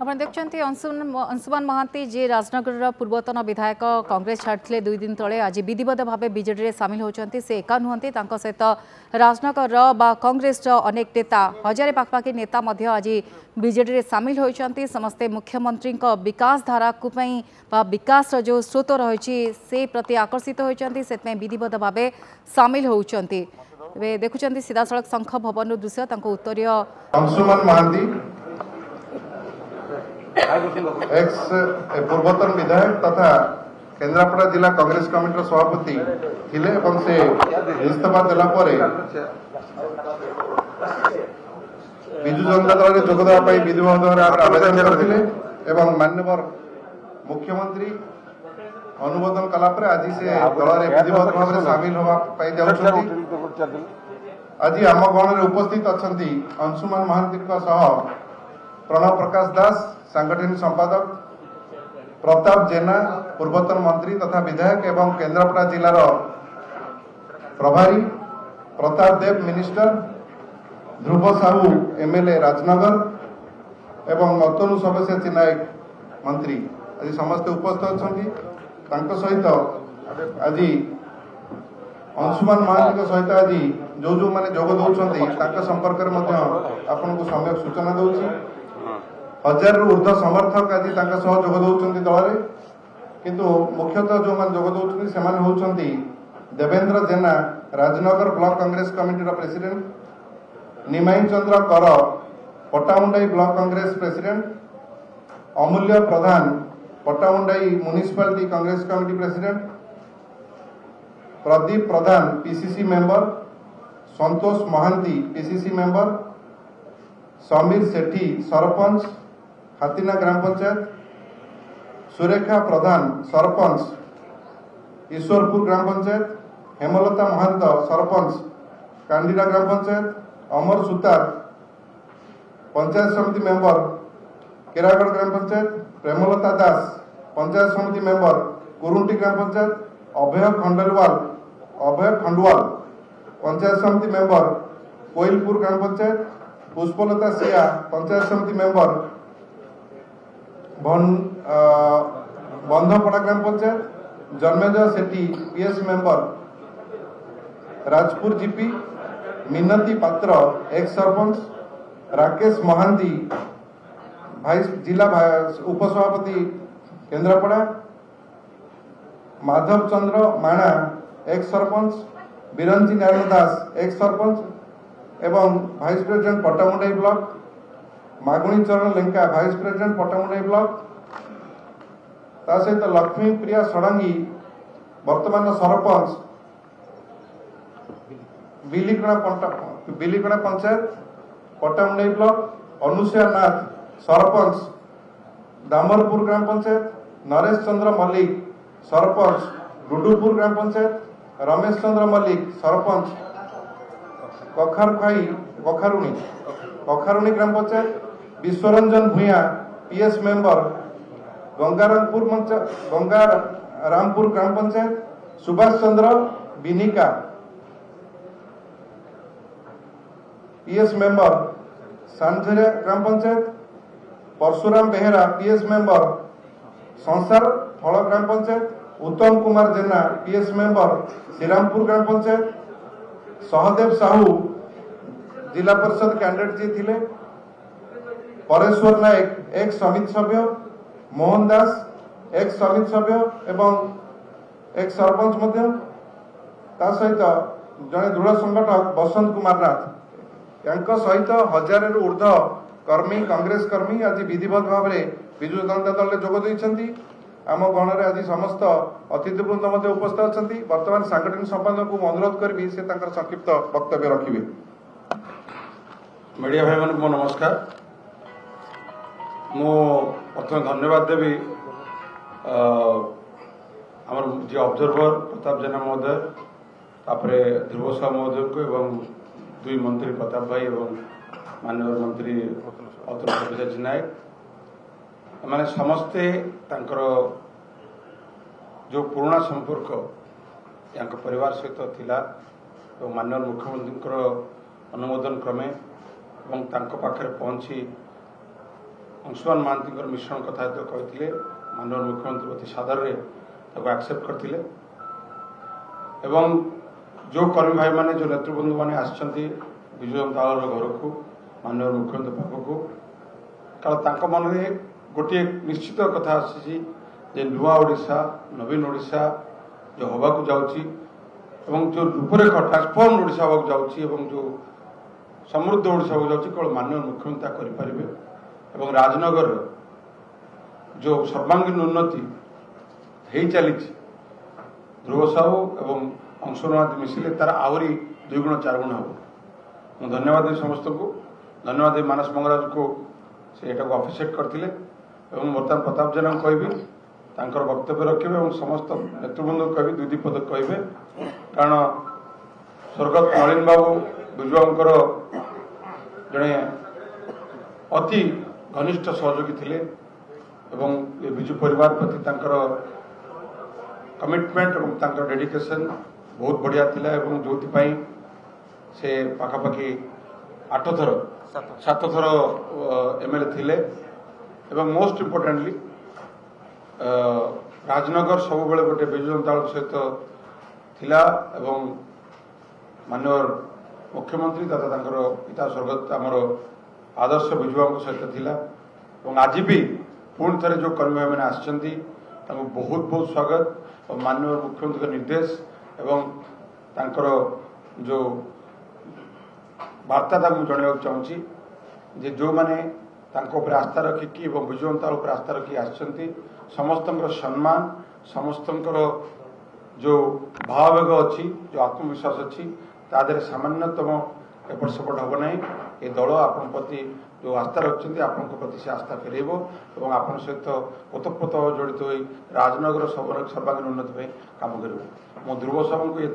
आपण देखुंत अंशुमान महांती जी राजनगर पूर्वतन विधायक कांग्रेस छाड़ते 2 दिन तले आज विधिवत भाव बीजेडी सामिल होती से एका नुहति सहित राजनगर बा कांग्रेस अनेक नेता हजारे पाखापाखि नेता आज बीजेडी सामिल होती समस्ते मुख्यमंत्री विकास धारा विकास जो स्रोत रही से प्रति आकर्षित होती से विधिवत भाव सामिल होती देखुं सीधा सड़क शंख भवन दृश्य उत्तरीय अंशुमान महांती एक्स पूर्वतन विधायक तथा केन्द्रापड़ा जिला कांग्रेस कमिटी सभापति थिले एवं से इस्तीफा देला परे विजु जनता दल में जोगदेवा विधिवत आवेदन करथिले एवं माननीय मुख्यमंत्री अनुमोदन कला परे आज से दल में विधिवत भाव में सामिल होगा आज आम गण में उपस्थित अच्छा अंशुमान महांती प्रणव प्रकाश दास सांगठनिक संपादक प्रताप जेना पूर्वतन मंत्री तथा विधायक एवं केन्द्रापड़ा जिलार प्रभारी प्रताप देव मिनिस्टर ध्रुव साहू एमएलए राजनगर एवं अतनु सब्यसाची नायक मंत्री आज समस्त उपस्थित अच्छा सहित आज अंशुमान महांती सहित आज जो मैंने जोग दौरान संपर्क में आपन को सम्यक सूचना दूसरी हजार ऊर्ध्व समर्थक आज जोग दौरान दल में किंतु मुख्यतः जो मैंने जोग दौरान से Devendra Jena Rajnagar block Congress committee president Nimai Chandra Kar Pattamundai block Congress president Amulya Pradhan Pattamundai municipality Congress committee president Pradeep Pradhan PCC member Santosh Mohanty PCC member Samir Sethi sarpanch Hathina gram panchayat Surekha Pradhan sarpanch Ishwarpur gram panchayat Hemlata Mahant sarpanch Kandira gram panchayat Amar Sutar panchayat samiti member Keragarh gram panchayat Premlata Das panchayat samiti member Kurunti gram panchayat Abhay Khandwal panchayat samiti member कोइलपुर ग्राम पंचायत पुष्पलता सिया पंचायत समिति मेंबर बंधपड़ा ग्राम पंचायत जन्मेजय सेठी पीएस मेंबर राजपुर जीपी मिनती पात्र एक्स सरपंच राकेश महांती भाइस जिला उपसभापति केन्द्रापड़ा माधव चंद्र माणा एक्स सरपंच बिरंजी नारायण दास एक्स सरपंच एवं भाइस प्रेसिडेंट पट्टामुंडाई ब्लॉक मागुणी चरण लेंका भाइस प्रेसिडेंट पट्टामुंडाई ब्लॉक ता सहित लक्ष्मी प्रिया षडंगी वर्तमान sarpanch बिलीकड़ा panchayat पट्टामुंडाई block Anusuya नाथ सरपंच दामरपुर ग्राम पंचायत नरेश चंद्र मल्लिक सरपंच डुडुपुर ग्राम पंचायत रमेश चंद्र मल्लिक सरपंच कखारुणी ग्राम पंचायत विश्वरंजन भूया PS member Gangarampur ग्राम panchayat Subhash Chandra Binika PS member सांझेरिया ग्राम panchayat Parshuram Behera PS member संसार फल ग्राम पंचायत उत्तम कुमार जेना पीएस मेंबर श्रीरामपुर ग्राम पंचायत सहदेव साहू जिला परिषद कैंडिडेट जी थिले परेश्वर नायक एक समिति सभ्य मोहन दास एक समिति सभ्य एवं एक सरपंच मध्य ता सहित जड़े दृढ़ संगठक बसंत कुमार नाथ यांको सहित हजार ऊर्ध्व कर्मी कांग्रेस कर्मी आज विधिवत भाव में विजु जनता दल में जोग देइछंती आम गण में आज समस्त अतिथिवृंद उपस्थित अच्छा बर्तमान सांगठनिक संपादक को अनुरोध करी से संक्षिप्त वक्तव्य रखिए। मीडिया भाई मान मो नमस्कार मु प्रथम धन्यवाद देवी आम जी ऑब्जर्वर प्रताप जेना महोदय तापरे ध्रुव साहू महोदय को एवं दुई मंत्री प्रताप भाई एवं माननीय मंत्री अतुल सब्यसाची नायक मैंने समस्ते तांकर जो पुराना संपर्क या परिवार सहित थिला और माननीय मुख्यमंत्री अनुमोदन क्रमे और तांको पाखरे पहुंची अंशुमान महांती मिश्रण कथा जो कहते माननीय मुख्यमंत्री अति सादर एक्सेप्ट करते एवं जो कर्मी भाई माने जो नेतृबंधु माने आसछंती विजु जनता दल घर को माननीय मुख्यमंत्री पाखक कारण मन में गोटे निश्चित कथा आसी नुआ ओडिशा नवीन ओडिशा जो हवा को जाऊँगी जो रूपरेख ट्रांसफॉर्म ओडिशा हवा को जाऊँगी जो समृद्ध ओडिशा को जाऊँगी केवल माननीय मुख्यमंत्री करें राजनगर जो सर्वांगीन उन्नति हो चली ध्रुव साहू एवं अंशुमान मिसिले तार आहरी 2 गुण 4 गुण हम मुझे धन्यवाद देवी समस्त को धन्यवाद देवी मानस मंगराज को से एटा को अफिशिएट करथिले एवं बर्तमान प्रताप जेना कहबी तांकर वक्तव्य रखिबे एवं समस्त नेतृबृंद कहबी 2 पद कहबे कारण स्वर्गत नलिन बाबू विजुआंकर जड़े अति घनिष्ठ सहयोगी थिले एवं विजु परिवार प्रति तांकर कमिटमेंट और तांकर डेडिकेशन बहुत बढ़िया थिला एवं जोथि पई से पाखापाखि 7 थर एमएलए थिले एवं मोस्ट इम्पोर्टेंटली राजनगर सब बेले गोटे विजु जनता दल सहित थिला एवं माननीय मुख्यमंत्री तथा तांकर पिता स्वर्गत आमर आदर्श विजुआ सहित थिला एवं आज भी पुणी थे जो कर्मी भाई मैंने आसछंती बहुत बहुत स्वागत और माननीय मुख्यमंत्री निर्देश एवं तांकर जो वार्ता जनवाक चाहूँगी जे जो मैंने आस्था रखिकी विजु जनता दल आस्था रखी आसछंती समस्त सम्मान समस्त जो भाववेग अच्छी जो आत्मविश्वास अच्छी तादे सामान्यतम एपट सेपट हम ना ये दल आपण प्रति जो आस्था रखिंट आपण प्रति से आस्था फेरब और आपण सहित ओतप्रोत जड़ित हो राजनगर सर्वांगीन उन्नति काम कर मो ध्रुव साहू को ये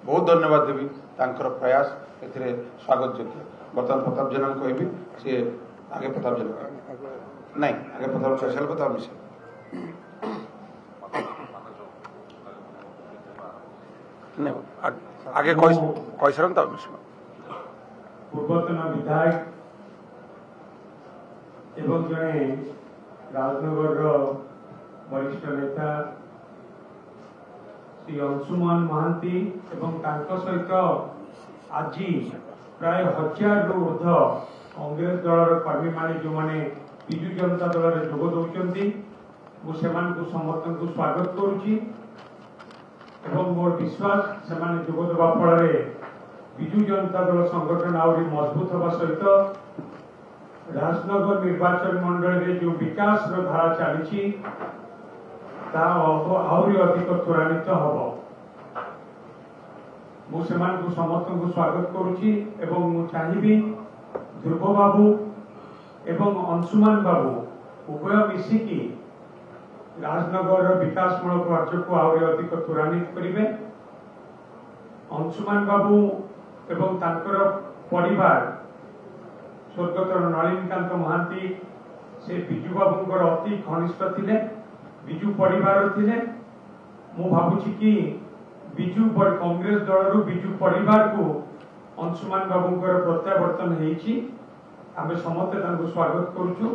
बहुत धन्यवाद देवी तांकर प्रयास ए स्वागत योग्य बर्तमान प्रताप जेना कहबी सी आगे प्रताप जेना नहीं आगे प्रताप स्पेशल प्रताप मिश्र आगे कैसरन तब मिश्र पूर्वतन विधायक एवं जड़े राजनगर वरिष्ठ नेता श्री अंशुमान महांती एवं सहित आज प्राय 1000 रु ऊर्ध कांग्रेस दलर कर्मी माने जो माने विजु जनता दल में जोग दौरान मुझे समस्त को स्वागत करुच्ची मोर विश्वास से जोग देवा फल विजु जनता दल संगठन आहरी मजबूत होगा सहित राजनगर निर्वाचन मंडल में जो विकास धारा चली आहरी अधिक त्वरान्वित हम मुझे समस्त को स्वागत करुच्ची चाहिए ध्रुव बाबू एवं अंशुमान बाबू उभय मिसिकी राजनगर विकासमूलक कार्य को आहरी अधिक त्वरान्वित करेंगे अंशुमान बाबू एवं तांकर परिवार स्वर्गत नलिनकांत महांती से विजु बाबू अति घनिष्ठ थिले विजु परिवार थिले मु भाबुची कि विजु कांग्रेस दल विजु परिवार को अंशुमान बाबू प्रत्यावर्तन होती आमे समस्ते स्वागत करुचु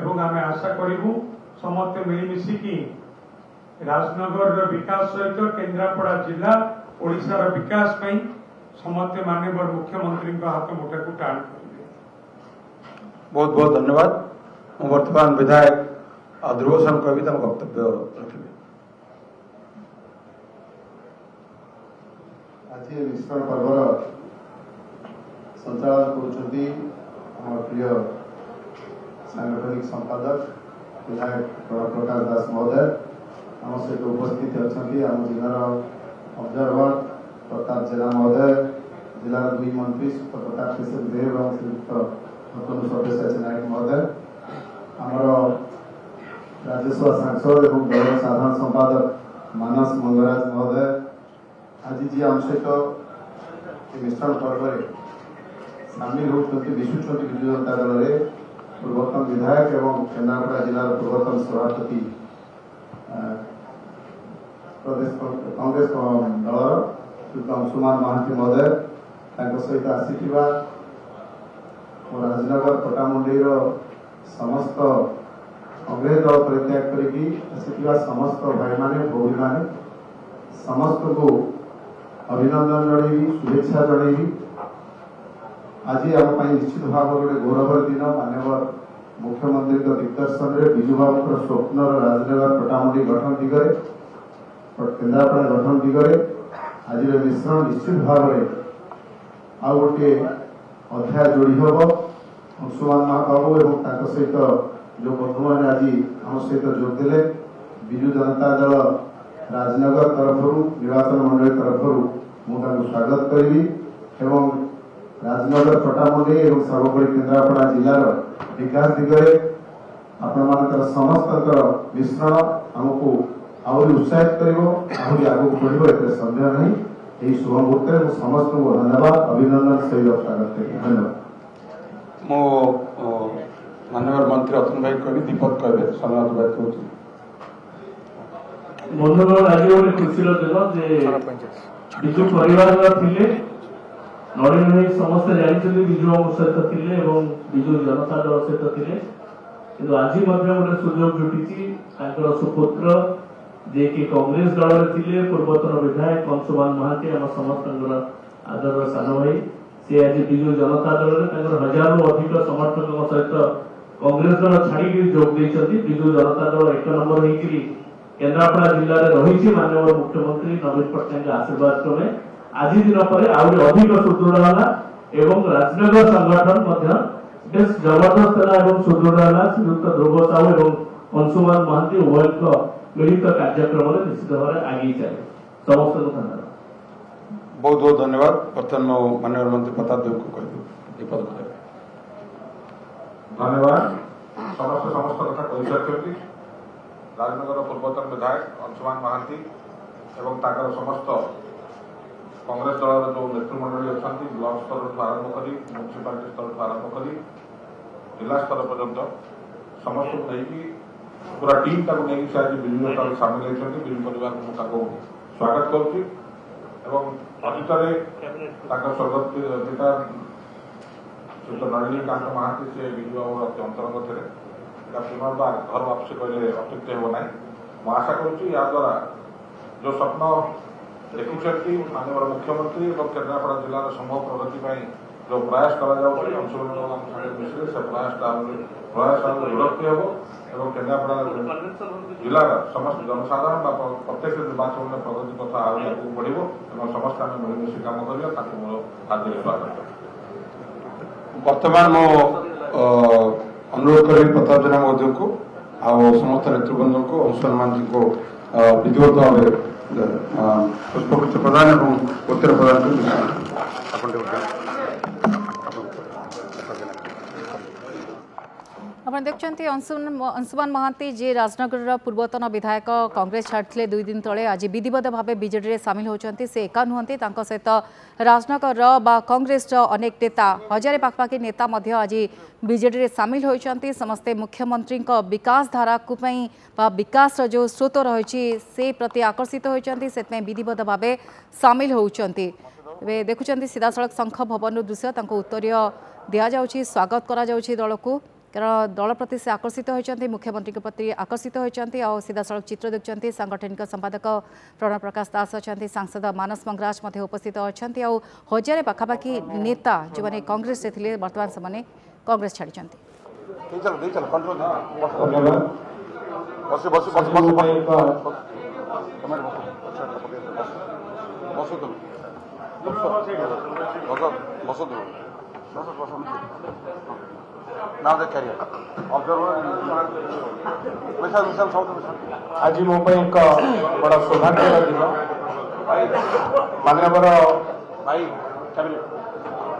एवं आमे आशा करूँ समस्ते मिलमिशिकी राजनगर विकास सहित केन्द्रापड़ा जिला ओडिशार विकास में समस्ते माननीय मुख्यमंत्री हाथ मुठा को टाण करेंगे। बहुत बहुत धन्यवाद। मैं वर्तमान विधायक ध्रुव साहू कवि वक्तव्य रखिए। आज मिश्रण पर्वर संचालन करुछंती हमर प्रिय सांगठनिक संपादक विधायक प्रकाश दास महोदय आम सहित उपस्थित अच्छा आम जिलार ऑब्जर्वर प्रताप जेना महोदय जिलार 2 मंत्री प्रताप किशोर देव और श्रीयुक्त अतनु सब्यसाची नायक महोदय आमर राज्यसभा सांसद और दल साधारण संपादक मानस मंगराज महोदय आज जी आम सहित मिश्रण पर्व सामिल होती मिशुंट विजु जनता दल में पूर्वतन विधायक एवं केन्द्रापड़ा जिलार पूर्वतन सभापति प्रदेश कांग्रेस दल अंशुमान महांती महोदय सहित आसीथिबा राजनगर पटामुंडी समस्त कांग्रेस दल परित्याग करिकी आसीथिबा समस्त भाई माने भौरी माने समस्त को अभिनंदन जनइबी शुभेच्छा जनइबी। आज आम निश्चित भाव गोटे गौरवर दिन माननीय मुख्यमंत्री दिग्दर्शन में विजु बाबू स्वप्न राजनगर पटामुंडी गठन दिगरे केन्द्रापड़ा गठन दिगरे आज मिश्रण निश्चित भाव में आउ गोटे अध्याय जोड़ी हम अंशुमान महाबाबू और सहित जो बंधु मैंने आज आम सहित जोग देले विजु जनता दल राजनगर तरफ निर्वाचन मंडली तरफ मुझे स्वागत करी एवं राजनगर पटामुंडी और सर्वोपरि केन्द्रापड़ा जिलार विकास दिगरे आपण समस्त मिश्रण आमको आहरी उत्साहित कर आगे बढ़ ए सन्देह नहीं। यही शुभ मुहूर्त में समस्त को धन्यवाद अभिनंदन सहित स्वागत करी धन्यवाद। मो माननीय मंत्री अतुल भाई कवि दीपक कहे समाज भाई कहते बंधुगण आज गोटे खुशी दिन विजु परिवार थे नवीन भाई समस्त जानते विजु बाबू सहित थे विजु जनता दल सहित थे कि आज गोटे सुजोग जुटी सुपुत्र जे कि कांग्रेस दल थे पूर्वतन विधायक अंशुमान महांती आम समस्त आदर सान भाई से आज विजु जनता दल हजार अधिक समर्थक सहित कांग्रेस दल छाड़ी जोग देते विजु जनता दल 1 नंबर होकर केन्द्रापड़ा जिले में रही माननीय मुख्यमंत्री नवीन पट्टनायक आशीर्वाद क्रमे आज दिन पर आहरी अधिक सुदृढ़ है एवं राजनगर संगठन बेस जबरदस्त है सुदृढ़ है। श्रीयुक्त ध्रुव साहू और अंशुमान महांती उभय मिलित कार्यक्रम निश्चित भाव में आगे चले समस्त को धन्यवाद। बहुत बहुत धन्यवाद। बर्तमान माननीय मंत्री प्रताप देव को कह धन्यवाद। समस्त कथा कही राजनगर पूर्वतन विधायक अंशुमान महांती एवं ताकर समस्त कांग्रेस दल जो नेतृमंडली अच्छा ब्लॉक स्तर आरंभ कर म्यूनिशिपालिटी स्तर आरंभ कर जिला स्तर पर्यंत समस्त को पूरा टीम नहीं आज विजु जनता सामिल होती विजु परिवार को स्वागत करुच्ची अतीत स्वर्गत पिता श्री नलिनीकांत महांती से विजु बाबू अति अंतरंग थे पुनर्बार घर वापसी कहले अत्युक्ति हो ना। मुझे आशा करुद्वारा जो स्वप्न देखुंट माननीय मुख्यमंत्री और केन्द्रापड़ा जिलार संभव प्रगति जो प्रयास कर मिश्रे से प्रयास दृढ़ हम केन्द्रापड़ा जिलार समस्त जनसाधारण प्रत्येक निर्वाचन में प्रगति कथा आगे बढ़ समस्त आम मिलमिशी कम कर हार्दिक स्वागत। वर्तमान मो अनुरोध करें प्रताप जेना महोदय को समस्त नेतृवृंद को अंशुमान महांती को विधिवत भाव पुष्पगुच्छ प्रदान और उत्तर प्रदान अपन देखते अंशुमान महांती जे राजनगर पूर्वतन विधायक कांग्रेस छाड़ते 2 दिन तले आज विधिवत भाव बीजेडी में सामिल होती से एका नुहति सहित राजनगर बा कांग्रेस अनेक नेता हजारे पाखापाखि नेता आज बीजेडी में सामिल होती समस्ते मुख्यमंत्री विकास धारा विकास जो स्रोत रही से प्रति आकर्षित होती से विधिवत भाव सामिल होती। देखुं सीधा सड़क शंख भवन दृश्य उत्तरीय दि जाऊँगी स्वागत करा दल को कारण दल प्रति से आकर्षित होती मुख्यमंत्री के प्रति आकर्षित होती और सीधा सड़क चित्र देखते सांगठनिक संपादक प्रणव प्रकाश दास अच्छा सांसद मानस मंगराज उपस्थित अच्छा और हजारे पाखापाखि नेता जो मैंने कांग्रेस से थे बर्तमान से कांग्रेस छाड़ी आज मो एक बड़ा सौभाग्य दिन माननीय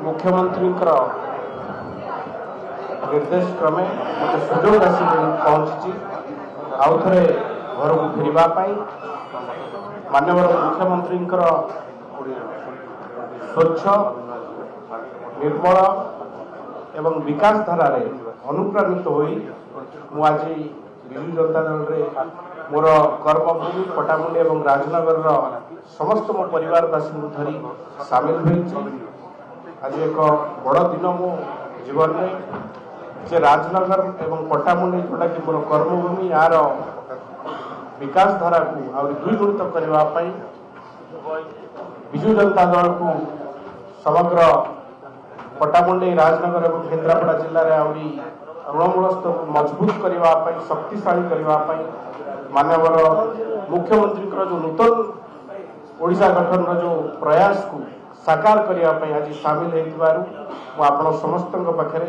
मुख्यमंत्री निर्देश क्रमे मत सुजोग आसी पहुंची आउ थे घर को फेरवाई माननीय मुख्यमंत्री स्वच्छ निर्मल एवं विकास धारा अनुप्राणित हो आज विजु जनता दल मोर कर्मभूमि पटामुंडी और राजनगर समस्त मो परिवारवासी धरी सामिल होती आज एक बड़ दिन मो जीवन में जे राजनगर एवं पटामुंडी जोटा कि मोर कर्मभूमि यार विकास धारा को आ द्विगुणित करने विजु जनता दल को समग्र पटामुंडी राजनगर और केन्द्रापड़ा जिले में आहरी तृणमूल स्तर को मजबूत करने शक्तिशाली करने मानवर मुख्यमंत्री जो नूतन ओडिशा गठन जो प्रयास को साकार करने आज सामिल होकर समस्त पाखे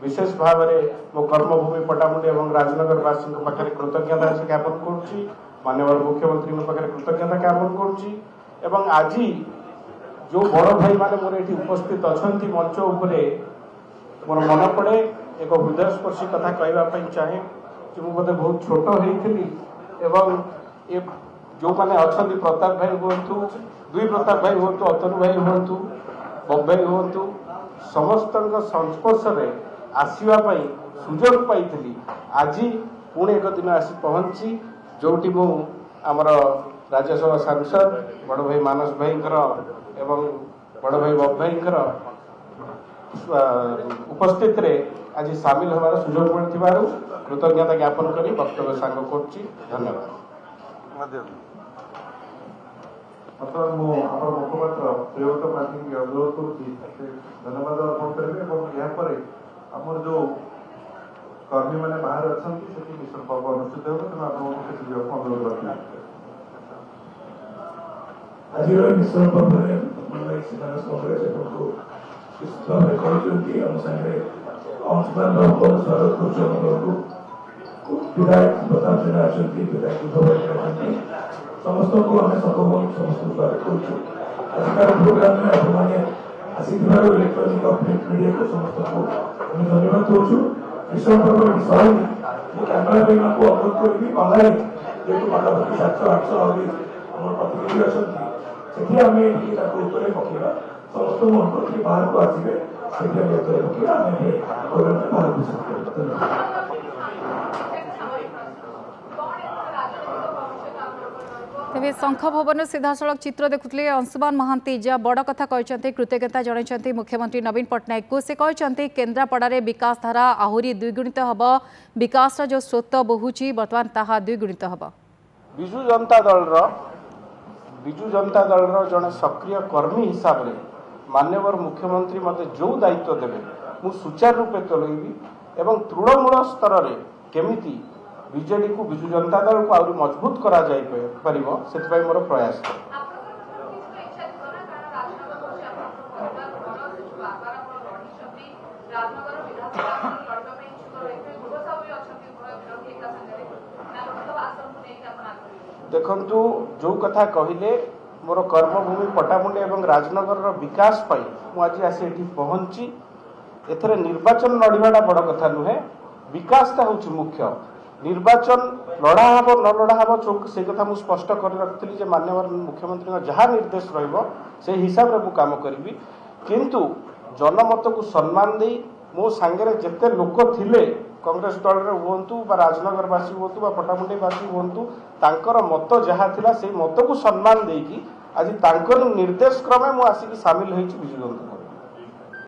विशेष भाव में मो कर्मभूमि पटामुंडी और राजनगर वासी पाखे कृतज्ञता ज्ञापन करुच्ची मानवर मुख्यमंत्री पाखे कृतज्ञता ज्ञापन करुच्ची आज जो बड़ भाई माने मोर ये उपस्थित अच्छा मंच उपर मोर मन पड़े एक हृदयस्पर्शी कथा कहवाई चाहे कि मुझे बहुत छोट होती एवं ये जो मैंने अच्छा प्रताप भाई हूँ दुई प्रताप भाई हूँ अतनु भाई हूँ बब भाई हूँ समस्त संस्पर्श में आसवाई सुजोग पाई आज पुणे एक दिन आसी पहुंची जोटी मु आमर राज्यसभा सांसद बड़ भाई मानस भाई एवं बड़ भाई बब भाई उपस्थित रे आज सामिल होवार सुजोग मिलू कृतज्ञता ज्ञापन कर वक्तव्य सांग कर धन्यवाद। मुखपात्र प्रियव्रत पाठी की अनुरोध कर धन्यवाद अर्पण करेंगे आमर जो कर्मी मैंने बाहर अच्छा मिशन पर्व अनुष्ठित हो अनुरोध रखना आज मिशन पर्व कांग्रेस स्वागत कर विधायक प्रताप जेना विधायक समस्त को आम समस्त स्वागत कर प्रोग्राम में आपने आसिक इलेक्ट्रोनिक प्रिंट मीडिया को समस्त को धन्यवाद दूँ मिशन पर्व विषय कैमेरा भाई को अनुरोध करी बाहर जेहतु पाखापाखि 700-800 आम प्रतिनिधि अच्छा से आम पकड़ा समस्त मंत्री बाहर को आसवे से पकड़ा आम प्रोग्राम बाहर को तेज शंख भवन सीधासख चित्र देखुले अंशुमान महांती जहाँ बड़ कथा कहते कृतज्ञता जन मुख्यमंत्री नवीन पट्टनायक को से कहते केन्द्रापड़ा विकास धारा आहरी द्विगुणित हम विकास जो स्रोत बहुची बर्तमान ताहा द्विगुणित हम विजु जनता दल जड़े सक्रिय कर्मी हिसाब से माननीय मुख्यमंत्री मते जो दायित्व देवे मु सुचारू रूपे तुलैबी एवं तृणमूल स्तर में केमिति बीजेडी को विजु जनता दल को आहरी मजबूत करा जाय परिबो सेतपय मोर प्रयास देखंतु जो कथा कहले मोर कर्मभूमि पटामुंडी और राजनगर विकास पाई मु आज आसी एठी पहुंची एथरे निर्वाचन लड़ाटा बड़ कथा नुहे विकासटा हूँ मुख्य निर्वाचन लड़ा हम न लड़ा हम से कथा मुझे स्पष्ट कर रखी जे माननीय मुख्यमंत्री जहाँ निर्देश से हिसाब से काम करी किंतु जनमत को सम्मान दे मो सांगे जिते लोक थिले कांग्रेस दल हूँ राजनगरवासी हूँ पटामुंडीवासी हूँ तांकर मत जहाँ थिला से मत को सम्मान देकी आज तांकर निर्देश क्रमे मु आसिक सामिल होइछि विजु जनता